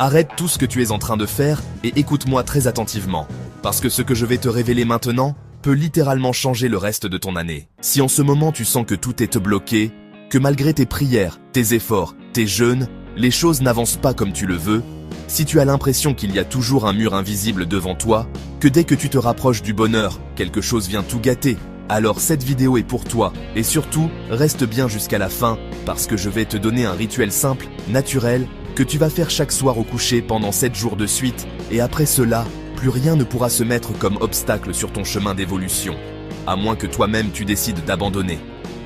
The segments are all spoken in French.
Arrête tout ce que tu es en train de faire et écoute-moi très attentivement. Parce que ce que je vais te révéler maintenant peut littéralement changer le reste de ton année. Si en ce moment tu sens que tout est bloqué, que malgré tes prières, tes efforts, tes jeûnes, les choses n'avancent pas comme tu le veux, si tu as l'impression qu'il y a toujours un mur invisible devant toi, que dès que tu te rapproches du bonheur, quelque chose vient tout gâter, alors cette vidéo est pour toi, et surtout, reste bien jusqu'à la fin, parce que je vais te donner un rituel simple, naturel, que tu vas faire chaque soir au coucher pendant 7 jours de suite, et après cela, plus rien ne pourra se mettre comme obstacle sur ton chemin d'évolution, à moins que toi-même tu décides d'abandonner.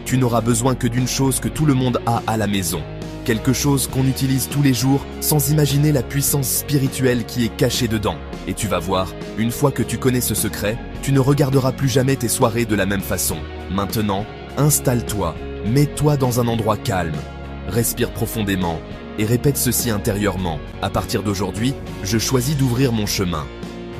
Tu n'auras besoin que d'une chose que tout le monde a à la maison, quelque chose qu'on utilise tous les jours sans imaginer la puissance spirituelle qui est cachée dedans. Et tu vas voir, une fois que tu connais ce secret, tu ne regarderas plus jamais tes soirées de la même façon. Maintenant, installe-toi, mets-toi dans un endroit calme, respire profondément et répète ceci intérieurement. À partir d'aujourd'hui, je choisis d'ouvrir mon chemin.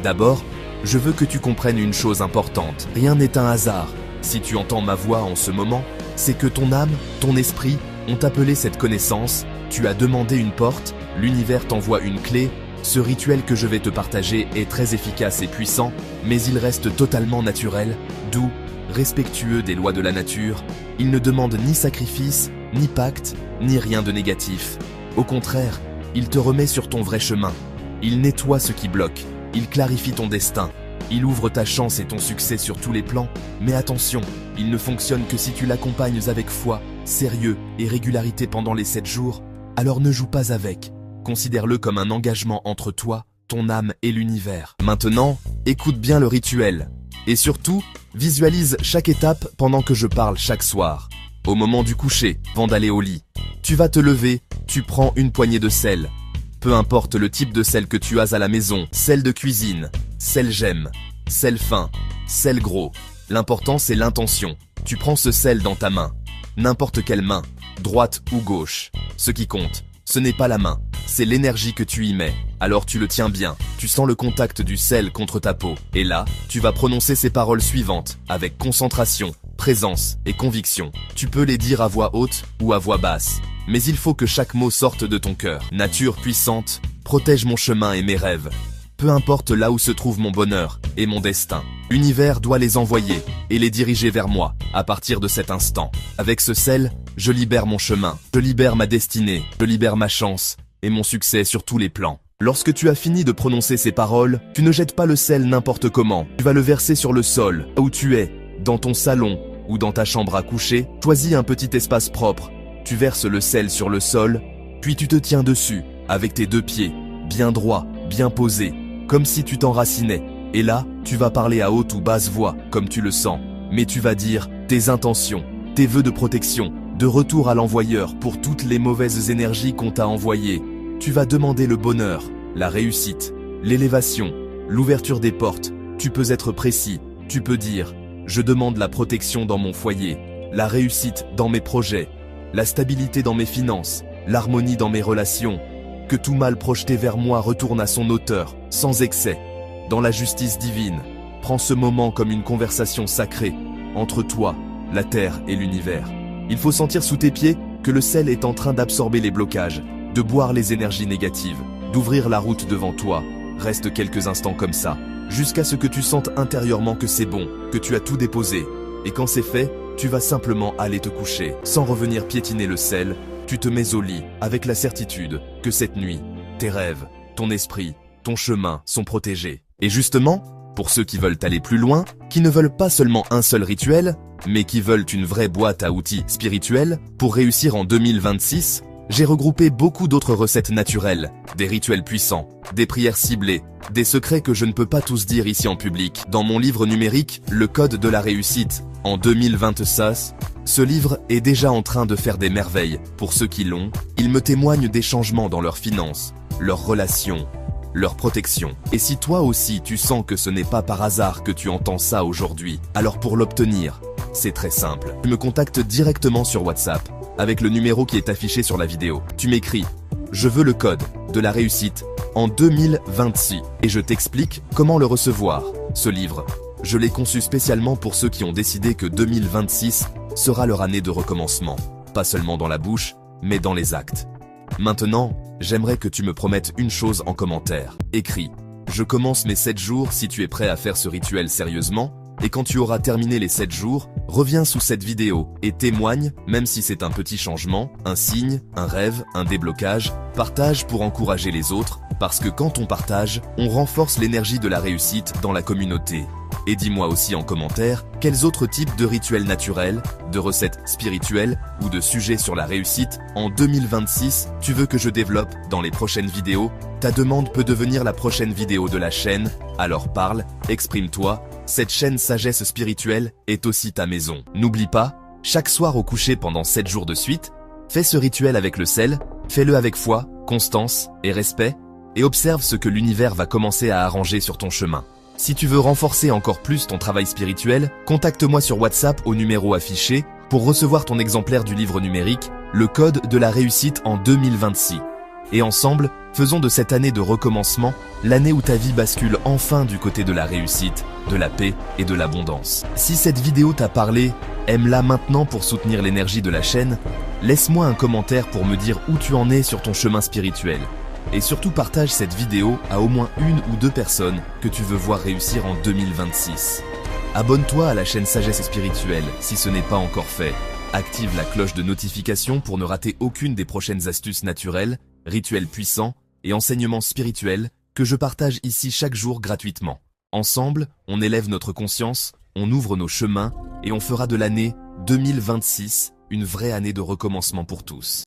D'abord, je veux que tu comprennes une chose importante. Rien n'est un hasard. Si tu entends ma voix en ce moment, c'est que ton âme, ton esprit ont appelé cette connaissance, tu as demandé une porte, l'univers t'envoie une clé. Ce rituel que je vais te partager est très efficace et puissant, mais il reste totalement naturel, doux, respectueux des lois de la nature. Il ne demande ni sacrifice, ni pacte, ni rien de négatif. Au contraire, il te remet sur ton vrai chemin. Il nettoie ce qui bloque, il clarifie ton destin. Il ouvre ta chance et ton succès sur tous les plans, mais attention, il ne fonctionne que si tu l'accompagnes avec foi, sérieux et régularité pendant les 7 jours, alors ne joue pas avec. Considère-le comme un engagement entre toi, ton âme et l'univers. Maintenant, écoute bien le rituel. Et surtout, visualise chaque étape pendant que je parle chaque soir. Au moment du coucher, avant d'aller au lit, tu vas te lever, tu prends une poignée de sel. Peu importe le type de sel que tu as à la maison, sel de cuisine, sel gemme, sel fin, sel gros. L'important c'est l'intention. Tu prends ce sel dans ta main. N'importe quelle main, droite ou gauche. Ce qui compte, ce n'est pas la main, c'est l'énergie que tu y mets. Alors tu le tiens bien, tu sens le contact du sel contre ta peau. Et là, tu vas prononcer ces paroles suivantes, avec concentration, présence et conviction. Tu peux les dire à voix haute ou à voix basse. Mais il faut que chaque mot sorte de ton cœur. Nature puissante, protège mon chemin et mes rêves. Peu importe là où se trouve mon bonheur et mon destin. L'univers doit les envoyer et les diriger vers moi à partir de cet instant. Avec ce sel, je libère mon chemin, je libère ma destinée, je libère ma chance et mon succès sur tous les plans. Lorsque tu as fini de prononcer ces paroles, tu ne jettes pas le sel n'importe comment. Tu vas le verser sur le sol, où tu es, dans ton salon ou dans ta chambre à coucher. Choisis un petit espace propre. Tu verses le sel sur le sol, puis tu te tiens dessus, avec tes 2 pieds, bien droits, bien posés, comme si tu t'enracinais. Et là, tu vas parler à haute ou basse voix, comme tu le sens. Mais tu vas dire tes intentions, tes vœux de protection, de retour à l'envoyeur pour toutes les mauvaises énergies qu'on t'a envoyées. Tu vas demander le bonheur, la réussite, l'élévation, l'ouverture des portes. Tu peux être précis, tu peux dire « Je demande la protection dans mon foyer, la réussite dans mes projets, la stabilité dans mes finances, l'harmonie dans mes relations, que tout mal projeté vers moi retourne à son auteur, sans excès, dans la justice divine. » Prends ce moment comme une conversation sacrée, entre toi, la terre et l'univers. Il faut sentir sous tes pieds que le sel est en train d'absorber les blocages, de boire les énergies négatives, d'ouvrir la route devant toi. Reste quelques instants comme ça, jusqu'à ce que tu sentes intérieurement que c'est bon, que tu as tout déposé. Et quand c'est fait, tu vas simplement aller te coucher. Sans revenir piétiner le sel, tu te mets au lit, avec la certitude que cette nuit, tes rêves, ton esprit, ton chemin sont protégés. Et justement, pour ceux qui veulent aller plus loin, qui ne veulent pas seulement un seul rituel, mais qui veulent une vraie boîte à outils spirituels, pour réussir en 2026, j'ai regroupé beaucoup d'autres recettes naturelles, des rituels puissants, des prières ciblées, des secrets que je ne peux pas tous dire ici en public. Dans mon livre numérique, Le Code de la Réussite, en 2026, ce livre est déjà en train de faire des merveilles. Pour ceux qui l'ont, il me témoigne des changements dans leurs finances, leurs relations, leur protection. Et si toi aussi tu sens que ce n'est pas par hasard que tu entends ça aujourd'hui, alors pour l'obtenir, c'est très simple. Tu me contactes directement sur WhatsApp, avec le numéro qui est affiché sur la vidéo. Tu m'écris « Je veux le code de la réussite en 2026 » et je t'explique comment le recevoir. Ce livre, je l'ai conçu spécialement pour ceux qui ont décidé que 2026 sera leur année de recommencement. Pas seulement dans la bouche, mais dans les actes. Maintenant, j'aimerais que tu me promettes une chose en commentaire. Écris. Je commence mes 7 jours si tu es prêt à faire ce rituel sérieusement, et quand tu auras terminé les 7 jours, reviens sous cette vidéo et témoigne, même si c'est un petit changement, un signe, un rêve, un déblocage, partage pour encourager les autres, parce que quand on partage, on renforce l'énergie de la réussite dans la communauté. Et dis-moi aussi en commentaire quels autres types de rituels naturels, de recettes spirituelles ou de sujets sur la réussite en 2026 tu veux que je développe dans les prochaines vidéos. Ta demande peut devenir la prochaine vidéo de la chaîne, alors parle, exprime-toi, cette chaîne Sagesse Spirituelle est aussi ta maison. N'oublie pas, chaque soir au coucher pendant 7 jours de suite, fais ce rituel avec le sel, fais-le avec foi, constance et respect, et observe ce que l'univers va commencer à arranger sur ton chemin. Si tu veux renforcer encore plus ton travail spirituel, contacte-moi sur WhatsApp au numéro affiché pour recevoir ton exemplaire du livre numérique, le code de la réussite en 2026. Et ensemble, faisons de cette année de recommencement l'année où ta vie bascule enfin du côté de la réussite, de la paix et de l'abondance. Si cette vidéo t'a parlé, aime-la maintenant pour soutenir l'énergie de la chaîne, laisse-moi un commentaire pour me dire où tu en es sur ton chemin spirituel. Et surtout partage cette vidéo à au moins 1 ou 2 personnes que tu veux voir réussir en 2026. Abonne-toi à la chaîne Sagesse Spirituelle si ce n'est pas encore fait. Active la cloche de notification pour ne rater aucune des prochaines astuces naturelles, rituels puissants et enseignements spirituels que je partage ici chaque jour gratuitement. Ensemble, on élève notre conscience, on ouvre nos chemins et on fera de l'année 2026 une vraie année de recommencement pour tous.